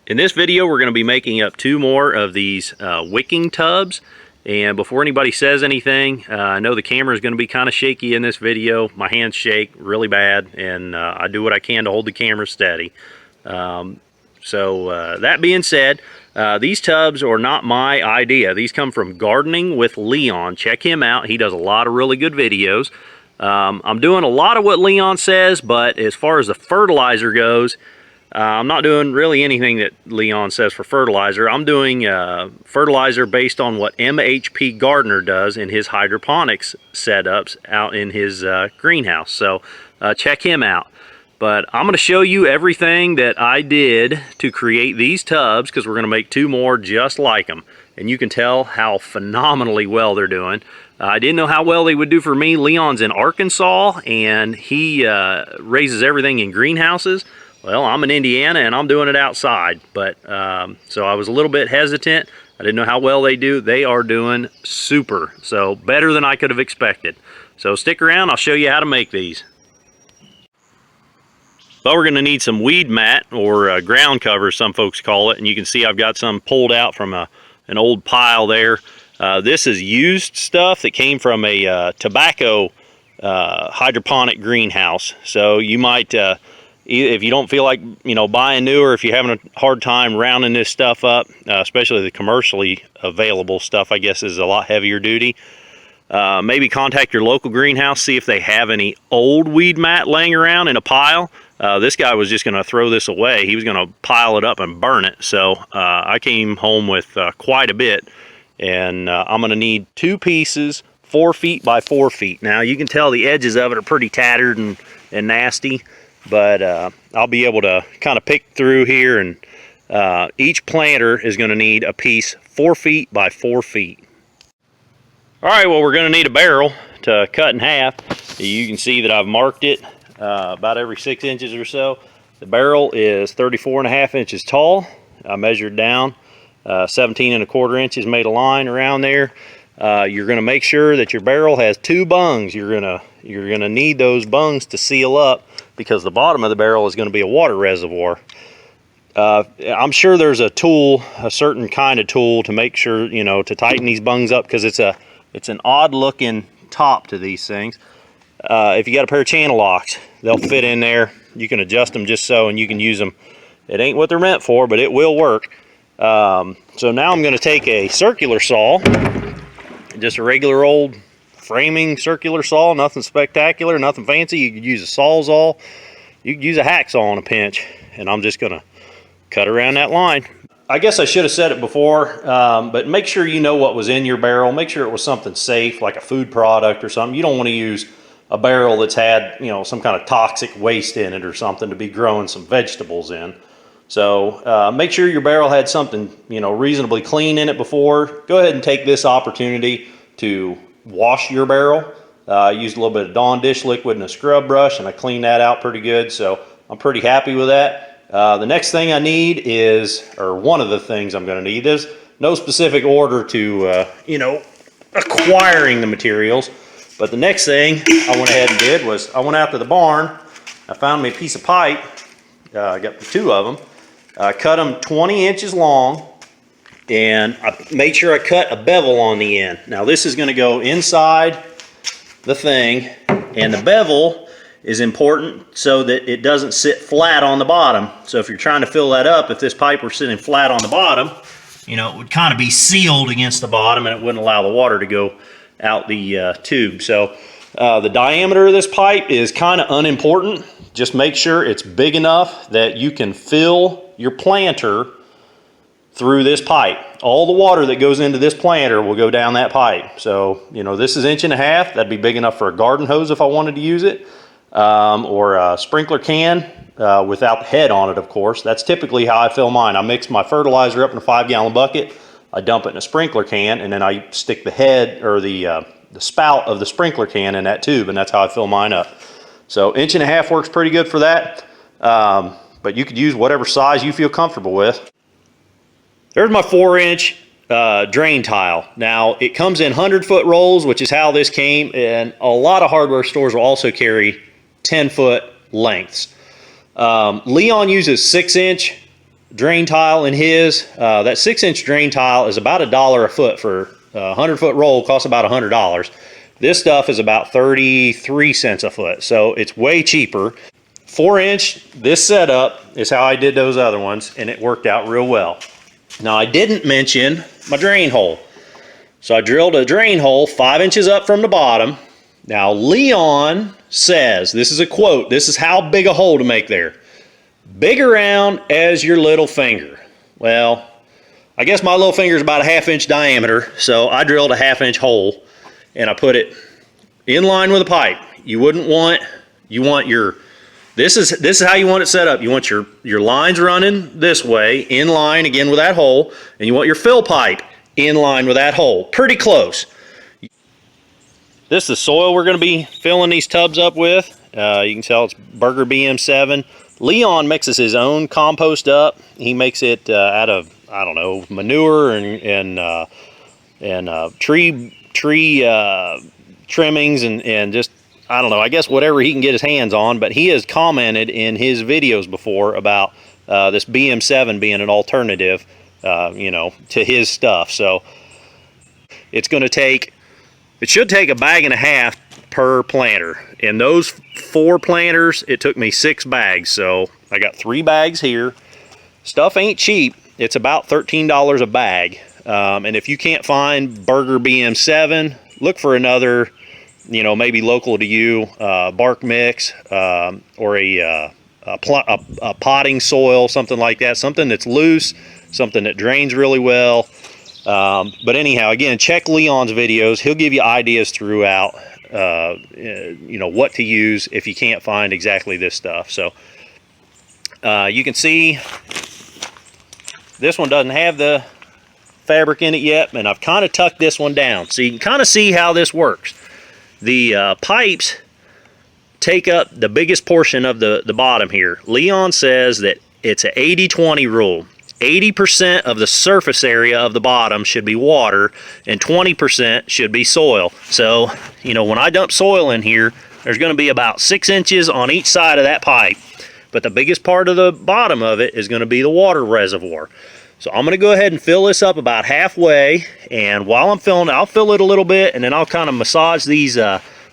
In this video, we're going to be making up 2 more of these wicking tubs. And before anybody says anything, I know the camera is going to be kind of shaky in this video. My hands shake really bad, and I do what I can to hold the camera steady. That being said, these tubs are not my idea. These come from Gardening with Leon. Check him out. He does a lot of really good videos. I'm doing a lot of what Leon says, but as far as the fertilizer goes, I'm not doing really anything that Leon says for fertilizer. I'm doing fertilizer based on what mhpgardener does in his hydroponics setups out in his greenhouse. So check him out. But I'm going to show you everything that I did to create these tubs, because we're going to make 2 more just like them. And you can tell how phenomenally well they're doing. I didn't know how well they would do for me. Leon's in Arkansas, and he raises everything in greenhouses. Well, I'm in Indiana, and I'm doing it outside. But so I was a little bit hesitant. I didn't know how well they do. They are doing super. So better than I could have expected. So stick around. I'll show you how to make these. Well, we're going to need some weed mat, or ground cover, some folks call it. And you can see I've got some pulled out from an old pile there. This is used stuff that came from a tobacco hydroponic greenhouse. So you might, if you don't feel like buying new, or if you're having a hard time rounding this stuff up, especially the commercially available stuff, I guess is a lot heavier duty. Maybe contact your local greenhouse, see if they have any old weed mat laying around in a pile. This guy was just going to throw this away. He was going to pile it up and burn it. So I came home with quite a bit, and I'm going to need 2 pieces, 4 feet by 4 feet. Now you can tell the edges of it are pretty tattered and nasty, but I'll be able to kind of pick through here, and each planter is going to need a piece 4 feet by 4 feet. All right, well, we're going to need a barrel to cut in half. You can see that I've marked it about every 6 inches or so. The barrel is 34.5 inches tall. I measured down 17.25 inches, made a line around there. You're going to make sure that your barrel has 2 bungs. You're going to need those bungs to seal up, because the bottom of the barrel is going to be a water reservoir. I'm sure there's a tool, a certain kind of tool, to make sure, to tighten these bungs up, because it's an odd looking top to these things. If you got a pair of channel locks, they'll fit in there. You can adjust them just so, and you can use them. It ain't what they're meant for, but it will work. So now I'm going to take a circular saw, just a regular old framing circular saw, nothing spectacular, nothing fancy. You could use a sawzall, you could use a hacksaw on a pinch, and I'm just going to cut around that line. I guess I should have said it before, but make sure you know what was in your barrel. Make sure it was something safe, like a food product or something. You don't want to use a barrel that's had, some kind of toxic waste in it or something to be growing some vegetables in. So make sure your barrel had something, reasonably clean in it before. Go ahead and take this opportunity to wash your barrel. I used a little bit of Dawn dish liquid and a scrub brush, and I cleaned that out pretty good. So I'm pretty happy with that. The next thing I need is, or one of the things I'm going to need, is no specific order to, acquiring the materials. But the next thing I went ahead and did was I went out to the barn. I found me a piece of pipe. I got 2 of them. I cut them 20 inches long, and I made sure I cut a bevel on the end. Now this is going to go inside the thing, and the bevel is important so that it doesn't sit flat on the bottom. So if you're trying to fill that up, if this pipe were sitting flat on the bottom, it would kind of be sealed against the bottom, and it wouldn't allow the water to go out the tube. So the diameter of this pipe is kind of unimportant. Just make sure it's big enough that you can fill your planter through this pipe. All the water that goes into this planter will go down that pipe. So this is 1.5 inches. That'd be big enough for a garden hose if I wanted to use it, or a sprinkler can without the head on it, of course. That's typically how I fill mine. I mix my fertilizer up in a 5-gallon bucket. I dump it in a sprinkler can, and then I stick the head, or the spout of the sprinkler can, in that tube, and that's how I fill mine up. So 1.5 inches works pretty good for that, but you could use whatever size you feel comfortable with. There's my 4-inch drain tile. Now it comes in 100-foot rolls, which is how this came, and a lot of hardware stores will also carry 10-foot lengths. Leon uses 6-inch drain tile in his. That 6-inch drain tile is about $1 a foot for a 100-foot roll, costs about $100. This stuff is about 33 cents a foot, so it's way cheaper. 4-inch, this setup is how I did those other ones, and it worked out real well. Now, I didn't mention my drain hole. So I drilled a drain hole 5 inches up from the bottom. Now, Leon says, this is a quote, this is how big a hole to make there. Big around as your little finger. Well, I guess my little finger is about a 1/2 inch diameter, so I drilled a 1/2 inch hole and I put it in line with a pipe. You want your, this is how you want it set up. You want your lines running this way, in line again with that hole, and you want your fill pipe in line with that hole, pretty close. This is the soil we're going to be filling these tubs up with. You can tell it's Burger BM7. Leon mixes his own compost up. He makes it out of, I don't know, manure and tree trimmings and just, I don't know, I guess whatever he can get his hands on. But he has commented in his videos before about this BM7 being an alternative, you know, to his stuff. So it's going to take, it should take 1.5 bags per planter. And those 4 planters, it took me 6 bags. So I got 3 bags here. Stuff ain't cheap. It's about $13 a bag. And if you can't find Burger BM7, look for another, you know, maybe local to you, bark mix, or a potting soil, something like that. Something that's loose, something that drains really well. But anyhow, again, check Leon's videos. He'll give you ideas throughout, you know, what to use if you can't find exactly this stuff. So you can see this one doesn't have the fabric in it yet, and I've kind of tucked this one down. So you can kind of see how this works. The pipes take up the biggest portion of the bottom here. Leon says that it's an 80-20 rule. 80% of the surface area of the bottom should be water and 20% should be soil. So, you know, when I dump soil in here, there's going to be about 6 inches on each side of that pipe. But the biggest part of the bottom of it is going to be the water reservoir. So I'm going to go ahead and fill this up about halfway. And while I'm filling it, I'll fill it a little bit and then I'll kind of massage these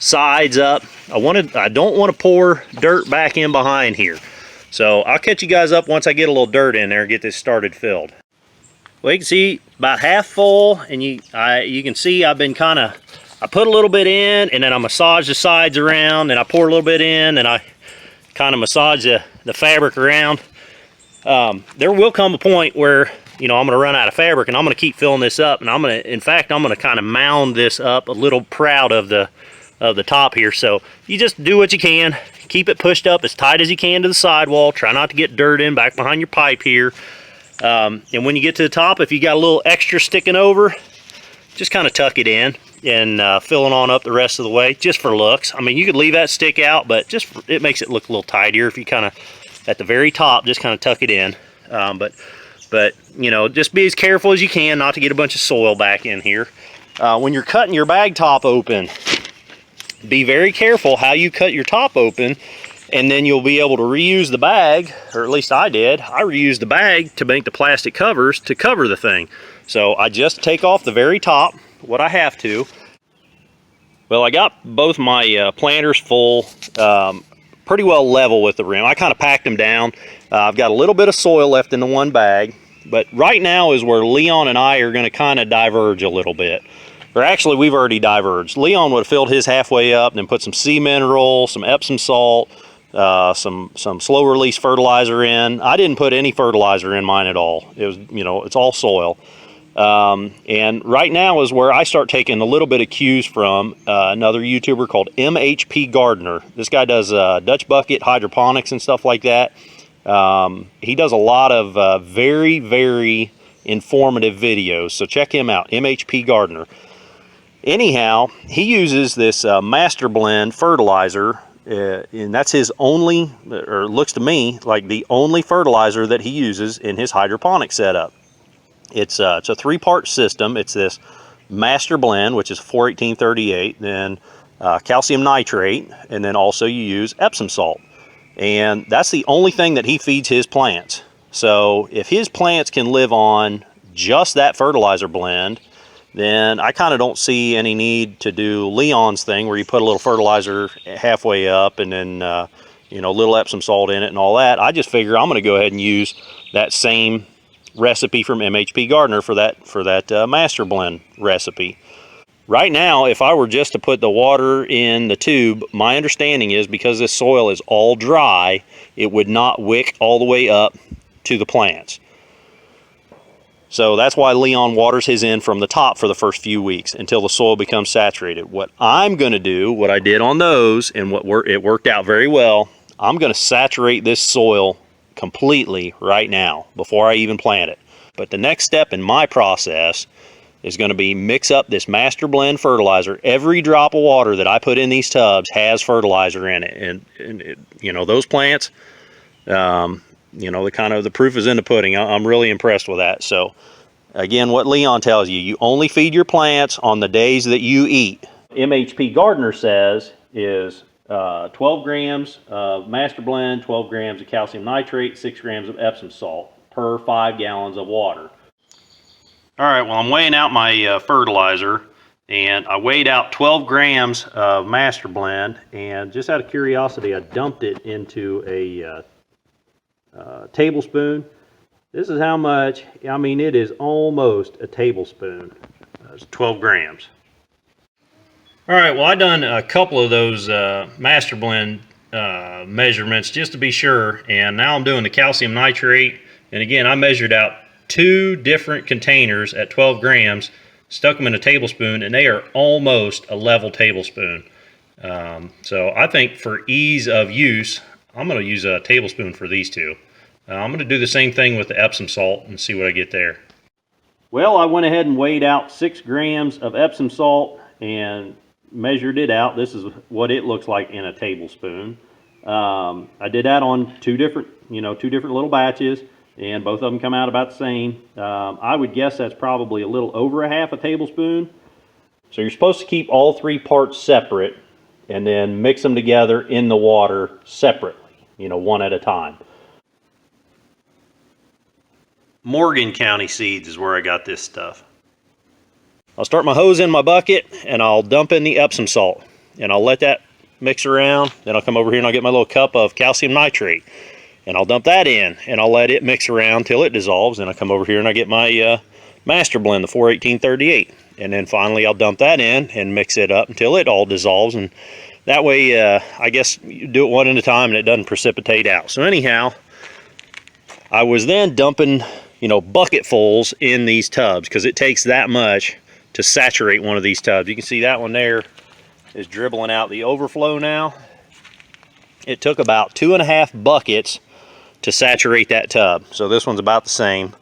sides up. I don't want to pour dirt back in behind here. So I'll catch you guys up once I get a little dirt in there and get this started filled. Well, you can see about half full, and you can see I've been I put a little bit in, and then I massage the sides around, and I pour a little bit in, and I kind of massage the fabric around. There will come a point where, you know, I'm going to run out of fabric, and I'm going to keep filling this up, and in fact, I'm going to kind of mound this up a little proud of the top here. So you just do what you can. Keep it pushed up as tight as you can to the sidewall. Try not to get dirt in back behind your pipe here. And when you get to the top, if you got a little extra sticking over, just kind of tuck it in and fill it on up the rest of the way, just for looks. I mean, you could leave that stick out, but it makes it look a little tidier if you kind of, at the very top, just kind of tuck it in. But you know, just be as careful as you can not to get a bunch of soil back in here. When you're cutting your bag top open, be very careful how you cut your top open, and then you'll be able to reuse the bag, or at least I did. I reused the bag to make the plastic covers to cover the thing. So I just take off the very top, what I have to. Well, I got both my planters full, pretty well level with the rim. I kind of packed them down. I've got a little bit of soil left in the one bag, but right now is where Leon and I are going to kind of diverge a little bit. Or actually, we've already diverged. Leon would have filled his halfway up and then put some sea mineral, some Epsom salt, some slow release fertilizer in. I didn't put any fertilizer in mine at all. It was, you know, it's all soil. And right now is where I start taking a little bit of cues from another YouTuber called mhpgardener. This guy does Dutch bucket hydroponics and stuff like that. He does a lot of very, very informative videos. So check him out, mhpgardener. Anyhow, he uses this master blend fertilizer, and that's his only, or looks to me like the only fertilizer that he uses in his hydroponic setup. It's a 3-part system. It's this master blend, which is 4-18-38, then calcium nitrate, and then also you use Epsom salt. And that's the only thing that he feeds his plants. So if his plants can live on just that fertilizer blend, then I kind of don't see any need to do Leon's thing where you put a little fertilizer halfway up and then you know, a little Epsom salt in it and all that. I just figure I'm going to go ahead and use that same recipe from MHP Gardener for that master blend recipe. Right now, if I were just to put the water in the tube, my understanding is because this soil is all dry, it would not wick all the way up to the plants. So that's why Leon waters his in from the top for the first few weeks until the soil becomes saturated. What I'm going to do, what I did on those, and it worked out very well, I'm going to saturate this soil completely right now before I even plant it. But the next step in my process is going to be mix up this master blend fertilizer. Every drop of water that I put in these tubs has fertilizer in it, and it, you know, those plants, you know, the proof is in the pudding. I'm really impressed with that. So again, what Leon tells you, you only feed your plants on the days that you eat. MHP Gardener says is 12 grams of master blend, 12 grams of calcium nitrate, 6 grams of Epsom salt per 5 gallons of water. All right, well, I'm weighing out my fertilizer, and I weighed out 12 grams of master blend, and just out of curiosity, I dumped it into a tablespoon. This is how much. I mean, it is almost a tablespoon. It's 12 grams. All right, well, I done a couple of those master blend measurements just to be sure, and now I'm doing the calcium nitrate. And again, I measured out 2 different containers at 12 grams, stuck them in a tablespoon, and they are almost a level tablespoon. So I think for ease of use, I'm going to use a tablespoon for these two. I'm going to do the same thing with the Epsom salt and see what I get there. Well, I went ahead and weighed out 6 grams of Epsom salt and measured it out. This is what it looks like in a tablespoon. I did that on two different little batches, and both of them come out about the same. I would guess that's probably a little over a half a tablespoon. So you're supposed to keep all 3 parts separate and then mix them together in the water separately, you know, one at a time. Morgan County Seeds is where I got this stuff. I'll start my hose in my bucket and I'll dump in the Epsom salt and I'll let that mix around. Then I'll come over here and I'll get my little cup of calcium nitrate and I'll dump that in and I'll let it mix around till it dissolves. Then I come over here and I get my master blend, the 41838, and then finally I'll dump that in and mix it up until it all dissolves, and that way I guess you do it one at a time and it doesn't precipitate out. So anyhow, I was then dumping, you know, bucketfuls in these tubs because it takes that much to saturate one of these tubs. You can see that one there is dribbling out the overflow now. It took about 2.5 buckets to saturate that tub. So this one's about the same.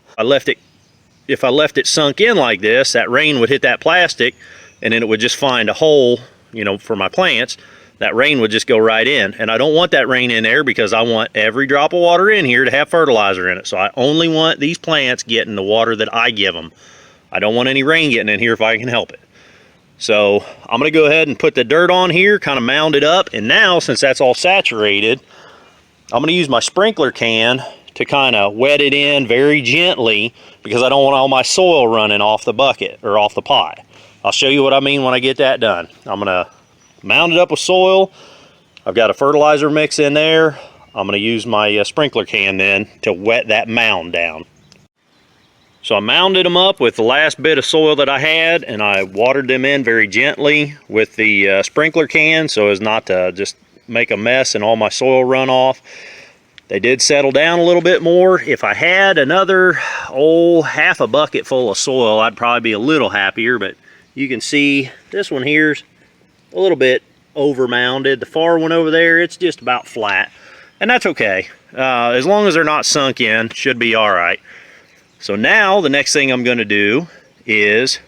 If I left it sunk in like this, that rain would hit that plastic and then it would just find a hole, you know, for my plants. That rain would just go right in. And I don't want that rain in there because I want every drop of water in here to have fertilizer in it. So I only want these plants getting the water that I give them. I don't want any rain getting in here if I can help it. So I'm going to go ahead and put the dirt on here, kind of mound it up. And now, since that's all saturated, I'm going to use my sprinkler can to kind of wet it in very gently because I don't want all my soil running off the bucket or off the pot. I'll show you what I mean when I get that done. I'm going to mound it up with soil. I've got a fertilizer mix in there. I'm going to use my sprinkler can then to wet that mound down. So I mounded them up with the last bit of soil that I had, and I watered them in very gently with the sprinkler can so as not to just make a mess and all my soil run off. They did settle down a little bit more. If I had another half a bucket full of soil, I'd probably be a little happier, but you can see this one here's a little bit over mounded. The far one over there, it's just about flat, and that's okay. As long as they're not sunk in, should be all right. So now the next thing I'm going to do is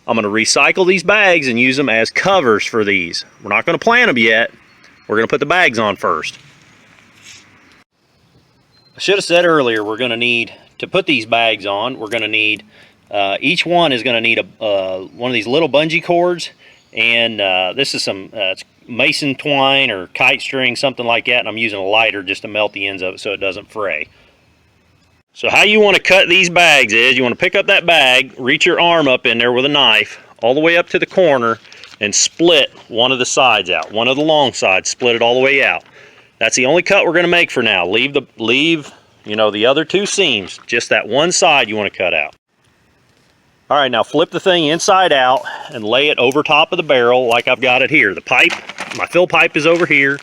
I'm going to recycle these bags and use them as covers for these. We're not going to plant them yet. We're going to put the bags on first. I should have said earlier, we're going to need, to put these bags on, we're going to need, each one is going to need one of these little bungee cords, and this is some it's mason twine or kite string, something like that, and I'm using a lighter just to melt the ends of it so it doesn't fray. So how you want to cut these bags is you want to pick up that bag, reach your arm up in there with a knife all the way up to the corner and split one of the sides out. One of the long sides, split it all the way out. That's the only cut we're going to make for now. Leave the other two seams. Just that one side you want to cut out. All right, now flip the thing inside out and lay it over top of the barrel like I've got it here. The pipe, my fill pipe is over here.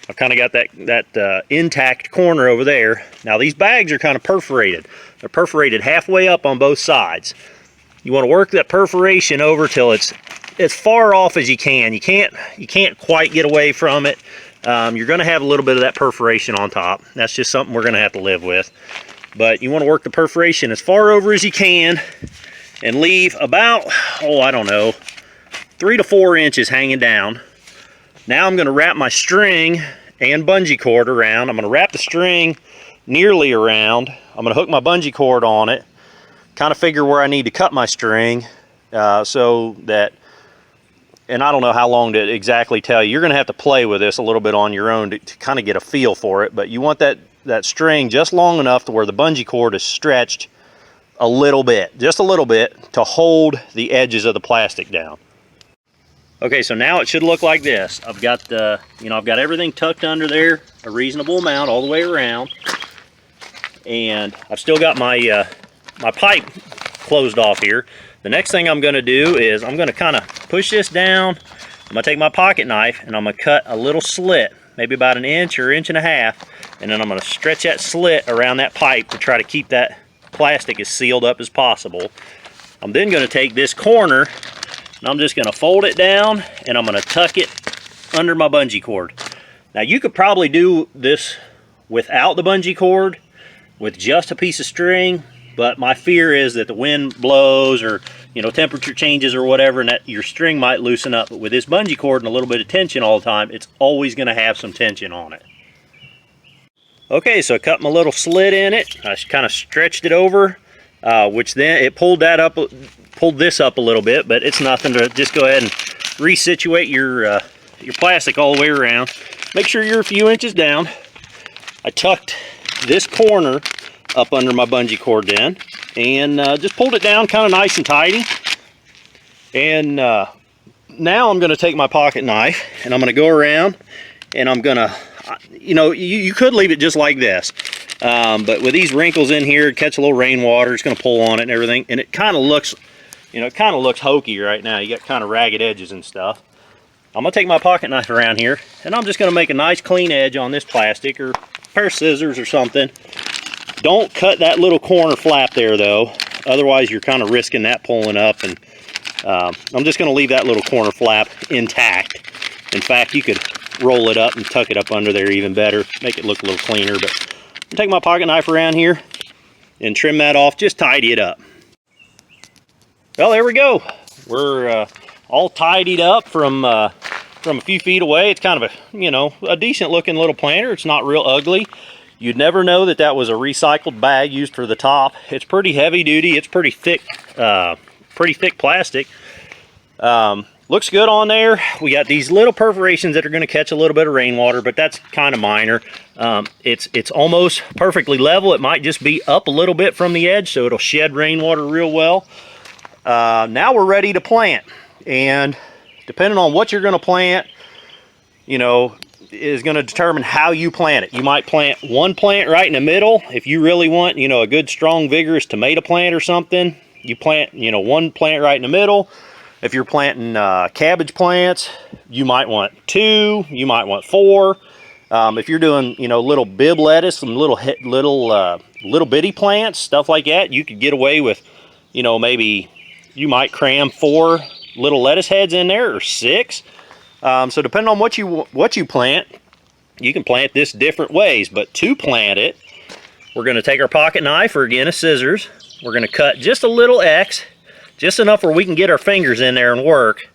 I've kind of got that intact corner over there. Now these bags are kind of perforated. They're perforated halfway up on both sides. You want to work that perforation over till it's as far off as you can. You can't quite get away from it. You're going to have a little bit of that perforation on top. That's just something we're going to have to live with. But you want to work the perforation as far over as you can and leave about, I don't know, 3 to 4 inches hanging down. Now I'm going to wrap my string and bungee cord around. I'm going to wrap the string nearly around. I'm going to hook my bungee cord on it, kind of figure where I need to cut my string so that, and I don't know how long to exactly tell you. You're going to have to play with this a little bit on your own to kind of get a feel for it. But you want that string just long enough to where the bungee cord is stretched a little bit, just a little bit, to hold the edges of the plastic down. Okay, so now it should look like this. I've got I've got everything tucked under there, a reasonable amount all the way around, and I've still got my my pipe closed off here. The next thing I'm going to do is I'm going to kind of push this down. I'm going to take my pocket knife and I'm going to cut a little slit, maybe about 1 inch or 1.5 inches, and then I'm going to stretch that slit around that pipe to try to keep that plastic as sealed up as possible. I'm then going to take this corner and I'm just going to fold it down and I'm going to tuck it under my bungee cord. Now you could probably do this without the bungee cord, with just a piece of string, but my fear is that the wind blows or temperature changes or whatever, and that your string might loosen up. But with this bungee cord and a little bit of tension all the time, it's always going to have some tension on it. Okay, so I cut my little slit in it. I kind of stretched it over, which then it pulled this up a little bit, but it's nothing to just go ahead and resituate your plastic all the way around. Make sure you're a few inches down. I tucked this corner up under my bungee cord then, and just pulled it down kind of nice and tidy. And now I'm going to take my pocket knife and I'm going to go around and I'm going to, you could leave it just like this, but with these wrinkles in here, catch a little rainwater, it's going to pull on it and everything, and it kind of looks, hokey right now. You got kind of ragged edges and stuff. I'm going to take my pocket knife around here and I'm just going to make a nice clean edge on this plastic, or a pair of scissors or something. Don't cut that little corner flap there though, otherwise you're kind of risking that pulling up, and I'm just going to leave that little corner flap intact. In fact, you could roll it up and tuck it up under there even better, make it look a little cleaner. But I'll take my pocket knife around here and trim that off, just tidy it up. Well, there we go. We're all tidied up from a few feet away. It's kind of a decent looking little planter. It's not real ugly. You'd never know that that was a recycled bag used for the top. It's pretty heavy duty. It's pretty thick plastic. Looks good on there. We got these little perforations that are going to catch a little bit of rainwater, but that's kind of minor. It's almost perfectly level. It might just be up a little bit from the edge, so it'll shed rainwater real well. Now we're ready to plant, and depending on what you're going to plant, is going to determine how you plant it. You might plant one plant right in the middle. If you really want, a good, strong, vigorous tomato plant or something, you plant, one plant right in the middle. If you're planting cabbage plants, you might want 2, you might want 4. If you're doing, little bib lettuce, some little bitty plants, stuff like that, you could get away with, maybe you might cram 4 little lettuce heads in there, or 6. So depending on what you plant, you can plant this different ways. But to plant it, we're going to take our pocket knife, or again a scissors. We're going to cut just a little X, just enough where we can get our fingers in there and work.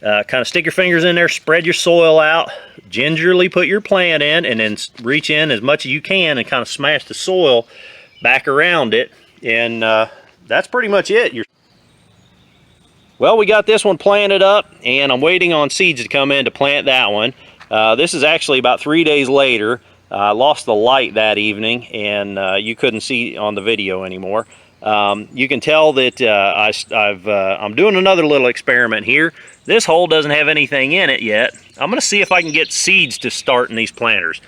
Kind of stick your fingers in there, spread your soil out, gingerly put your plant in, and then reach in as much as you can and kind of smash the soil back around it. And that's pretty much it. Well, we got this one planted up, and I'm waiting on seeds to come in to plant that one. This is actually about 3 days later. I lost the light that evening, and you couldn't see on the video anymore. You can tell that I'm doing another little experiment here. This hole doesn't have anything in it yet. I'm going to see if I can get seeds to start in these planters.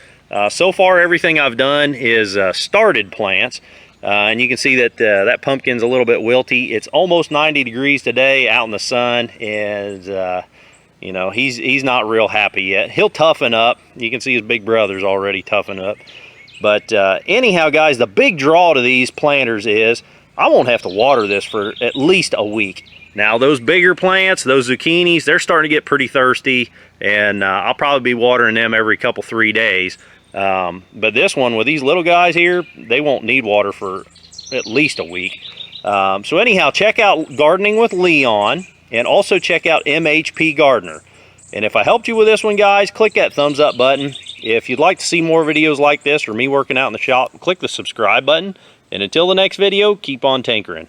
So far, everything I've done is started plants. And you can see that that pumpkin's a little bit wilty. It's almost 90 degrees today out in the sun, and you know, he's not real happy yet. He'll toughen up. You can see his big brother's already toughened up. But anyhow, guys, the big draw to these planters is I won't have to water this for at least a week. Now, those bigger plants, those zucchinis, they're starting to get pretty thirsty, and I'll probably be watering them every couple, 3 days. But this one, with these little guys here, they won't need water for at least a week. So anyhow, check out Gardening with Leon. And also check out MHP Gardener. And if I helped you with this one, guys, click that thumbs up button. If you'd like to see more videos like this or me working out in the shop, click the subscribe button. And until the next video, keep on tinkering.